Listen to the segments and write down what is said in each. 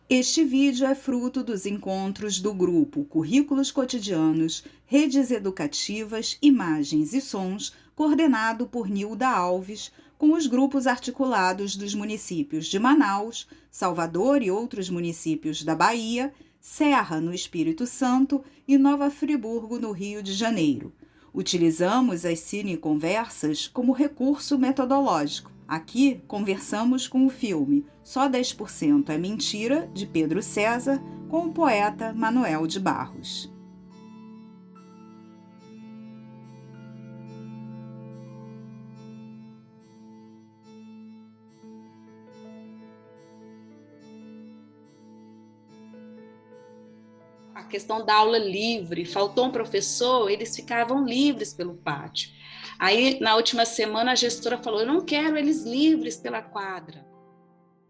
Este vídeo é fruto dos encontros do grupo Currículos Cotidianos, Redes Educativas, Imagens e Sons, coordenado por Nilda Alves, com os grupos articulados dos municípios de Manaus, Salvador e outros municípios da Bahia, Serra, no Espírito Santo, e Nova Friburgo, no Rio de Janeiro. Utilizamos as cineconversas como recurso metodológico. Aqui conversamos com o filme Só 10% é Mentira, de Pedro César, com o poeta Manuel de Barros. A questão da aula livre, faltou um professor, eles ficavam livres pelo pátio. Aí, na última semana, a gestora falou, eu não quero eles livres pela quadra.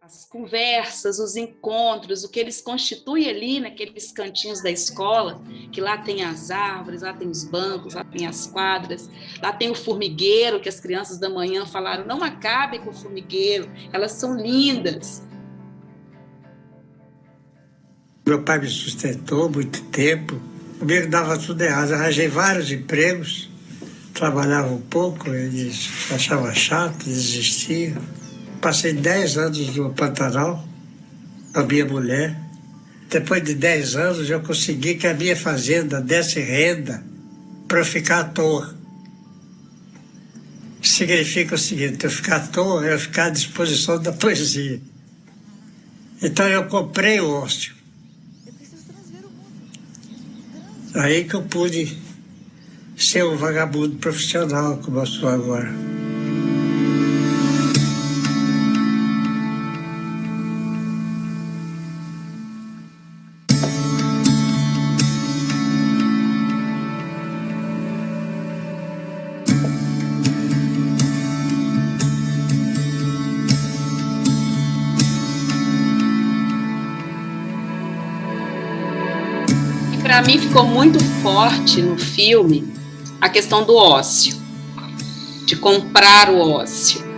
As conversas, os encontros, o que eles constituem ali naqueles cantinhos da escola, que lá tem as árvores, lá tem os bancos, lá tem as quadras, lá tem o formigueiro, que as crianças da manhã falaram, não acabe com o formigueiro, elas são lindas. Meu pai me sustentou muito tempo. Comigo dava tudo errado. Arranjei vários empregos. Trabalhava um pouco, eles achavam chato, desistiam. Passei 10 anos no Pantanal com a minha mulher. Depois de 10 anos, eu consegui que a minha fazenda desse renda para eu ficar à toa. Significa o seguinte, eu ficar à toa é eu ficar à disposição da poesia. Então eu comprei o ócio. Aí que eu pude ser um vagabundo profissional como eu sou agora. Para mim ficou muito forte no filme a questão do ócio, de comprar o ócio.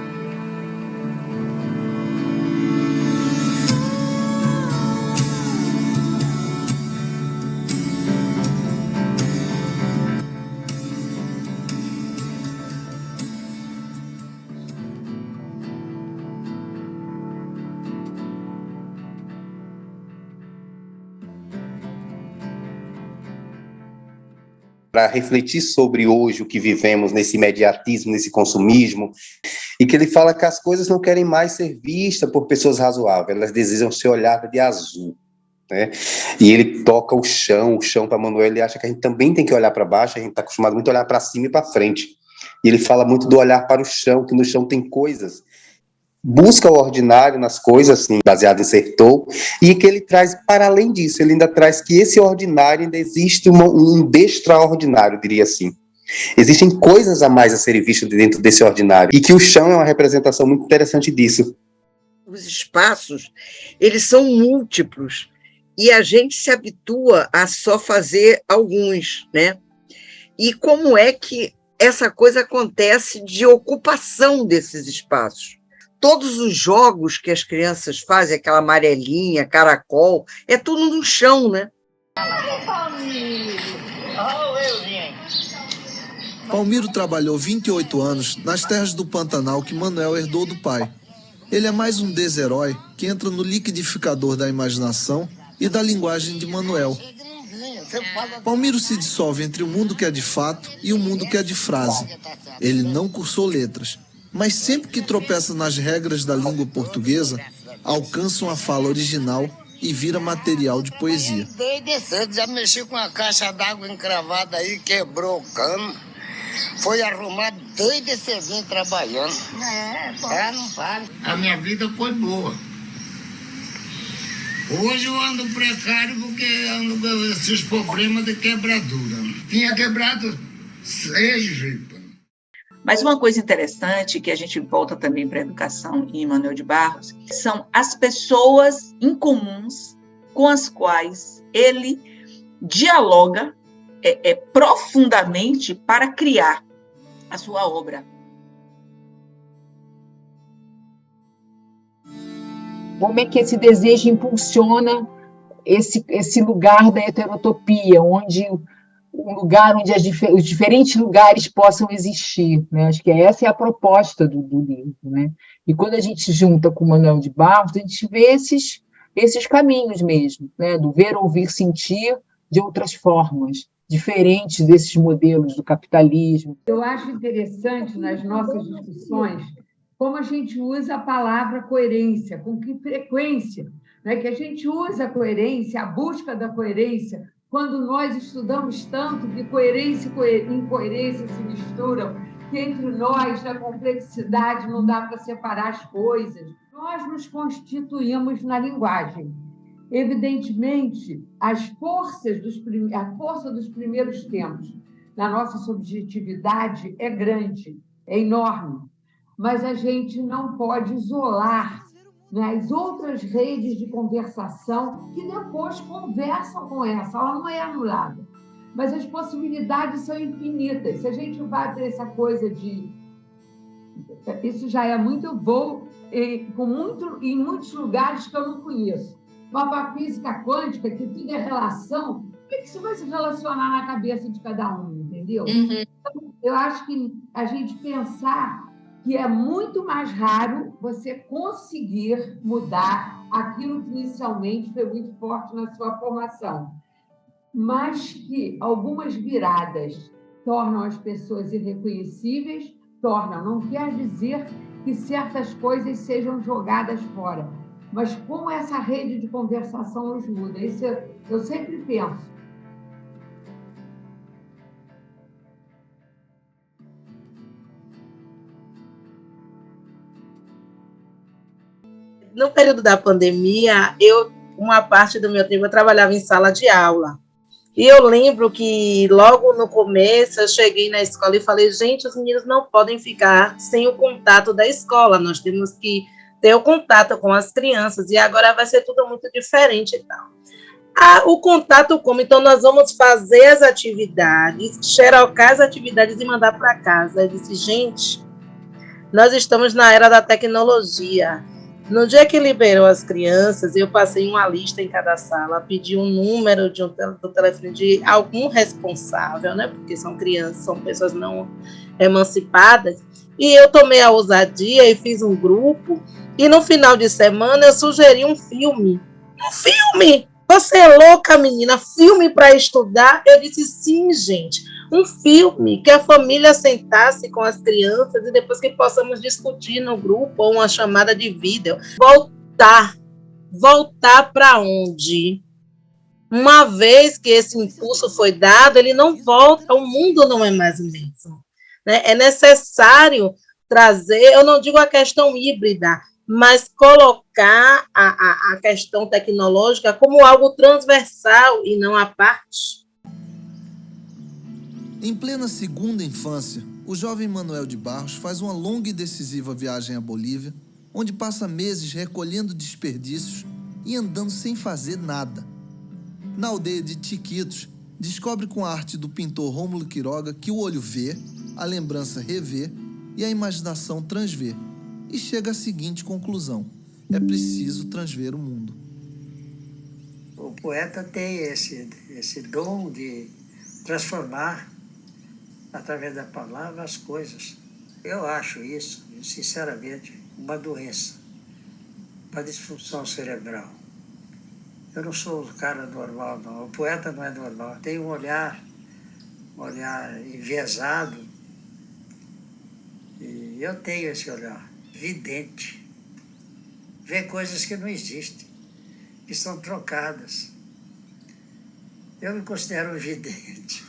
Para refletir sobre hoje o que vivemos nesse imediatismo, nesse consumismo, e que ele fala que as coisas não querem mais ser vistas por pessoas razoáveis, elas desejam ser olhadas de azul, né? E ele toca o chão para Manuel, ele acha que a gente também tem que olhar para baixo, a gente está acostumado muito a olhar para cima e para frente, e ele fala muito do olhar para o chão, que no chão tem coisas, busca o ordinário nas coisas, assim, baseado em Sertou, e que ele traz, para além disso, ele ainda traz que esse ordinário ainda existe um extraordinário, diria assim. Existem coisas a mais a serem vistas dentro desse ordinário, e que o chão é uma representação muito interessante disso. Os espaços, eles são múltiplos, e a gente se habitua a só fazer alguns, né? E como é que essa coisa acontece de ocupação desses espaços? Todos os jogos que as crianças fazem, aquela amarelinha, caracol, é tudo no chão, né? Palmiro trabalhou 28 anos nas terras do Pantanal que Manuel herdou do pai. Ele é mais um desherói que entra no liquidificador da imaginação e da linguagem de Manuel. Palmiro se dissolve entre o mundo que é de fato e o mundo que é de frase. Ele não cursou letras, mas sempre que tropeça nas regras da língua portuguesa, alcança uma fala original e vira material de poesia. Já mexi com a caixa d'água encravada aí, quebrou o cano. Foi arrumar desde você vir trabalhando. Não para. A minha vida foi boa. Hoje eu ando precário porque ando com esses problemas de quebradura. Tinha quebrado 6 jipas. Mas uma coisa interessante, que a gente volta também para a educação em Manuel de Barros, são as pessoas incomuns com as quais ele dialoga profundamente para criar a sua obra. como é que esse desejo impulsiona esse lugar da heterotopia, onde um lugar onde os diferentes lugares possam existir, né? Acho que essa é a proposta do livro, né? E quando a gente junta com o Manuel de Barros, a gente vê esses caminhos mesmo, né? Do ver, ouvir, sentir de outras formas, diferentes desses modelos do capitalismo. Eu acho interessante nas nossas discussões como a gente usa a palavra coerência, com que frequência, né? Que a gente usa a coerência, a busca da coerência, quando nós estudamos tanto que coerência e incoerência se misturam, que entre nós, na complexidade, não dá para separar as coisas. Nós nos constituímos na linguagem. Evidentemente, a força dos primeiros tempos na nossa subjetividade é grande, é enorme, mas a gente não pode isolar, né, as outras redes de conversação que depois conversam com essa, ela não é anulada, mas as possibilidades são infinitas. Se a gente vai para essa coisa de... Isso já é muito bom, em muitos lugares que eu não conheço. Mas para a física quântica, que tudo é relação, como é que isso vai se relacionar na cabeça de cada um, entendeu? Então, eu acho que a gente pensar que é muito mais raro você conseguir mudar aquilo que inicialmente foi muito forte na sua formação, mas que algumas viradas tornam as pessoas irreconhecíveis, não quer dizer que certas coisas sejam jogadas fora, mas como essa rede de conversação nos muda. Isso eu sempre penso. No período da pandemia, uma parte do meu tempo, eu trabalhava em sala de aula. E eu lembro que logo no começo eu cheguei na escola e falei, gente, os meninos não podem ficar sem o contato da escola, nós temos que ter o contato com as crianças, e agora vai ser tudo muito diferente e tal. O contato como? Então nós vamos fazer as atividades, xerocar as atividades e mandar para casa. Eu disse, gente, nós estamos na era da tecnologia. No dia que liberou as crianças, eu passei uma lista em cada sala, pedi um número do telefone de algum responsável, né? Porque são crianças, são pessoas não emancipadas, e eu tomei a ousadia e fiz um grupo, e no final de semana eu sugeri um filme. Um filme! Você é louca, menina? Filme para estudar? Eu disse, sim, gente. Um filme que a família sentasse com as crianças e depois que possamos discutir no grupo ou uma chamada de vídeo. Voltar para onde? Uma vez que esse impulso foi dado, ele não volta, o mundo não é mais o mesmo. Né? É necessário trazer, eu não digo a questão híbrida, mas colocar a questão tecnológica como algo transversal e não à parte. Em plena segunda infância, o jovem Manuel de Barros faz uma longa e decisiva viagem à Bolívia, onde passa meses recolhendo desperdícios e andando sem fazer nada. Na aldeia de Tiquitos, descobre com a arte do pintor Rômulo Quiroga que o olho vê, a lembrança revê e a imaginação transvê, e chega à seguinte conclusão: é preciso transver o mundo. O poeta tem esse dom de transformar, através da palavra, as coisas. Eu acho isso, sinceramente, uma doença, uma disfunção cerebral. Eu não sou o cara normal, não. O poeta não é normal. Tem um olhar enviesado, e eu tenho esse olhar vidente. Vê coisas que não existem, que são trocadas. Eu me considero vidente.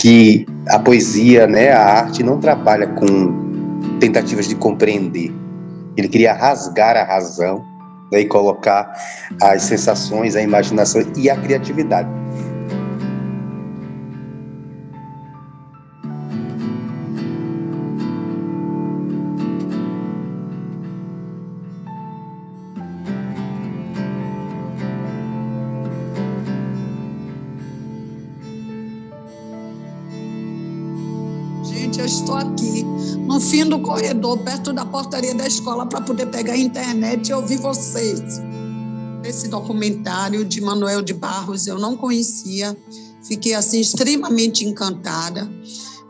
que a poesia, né, a arte não trabalha com tentativas de compreender. Ele queria rasgar a razão, né, e colocar as sensações, a imaginação e a criatividade. Eu estou aqui, no fim do corredor, perto da portaria da escola, para poder pegar a internet e ouvir vocês. Esse documentário de Manoel de Barros eu não conhecia, fiquei assim extremamente encantada,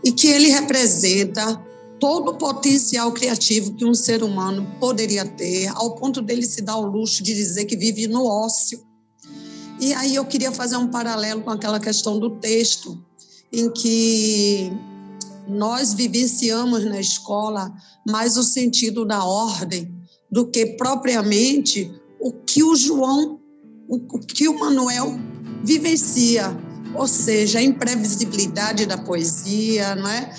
e que ele representa todo o potencial criativo que um ser humano poderia ter, ao ponto dele se dar o luxo de dizer que vive no ócio. E aí eu queria fazer um paralelo com aquela questão do texto, em que nós vivenciamos na escola mais o sentido da ordem do que propriamente o que o João, o que o Manoel vivencia, ou seja, a imprevisibilidade da poesia, não é?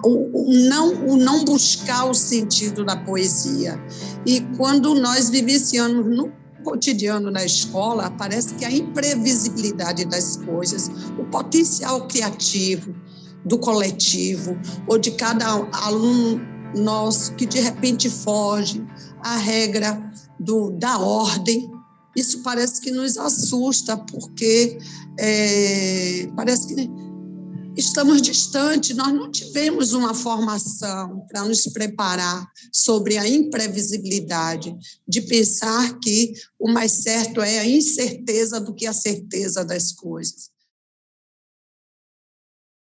O não buscar o sentido da poesia. E quando nós vivenciamos no cotidiano da escola, parece que a imprevisibilidade das coisas, o potencial criativo do coletivo, ou de cada aluno nosso que de repente foge à regra da ordem, isso parece que nos assusta, porque parece que estamos distantes, nós não tivemos uma formação para nos preparar sobre a imprevisibilidade, de pensar que o mais certo é a incerteza do que a certeza das coisas.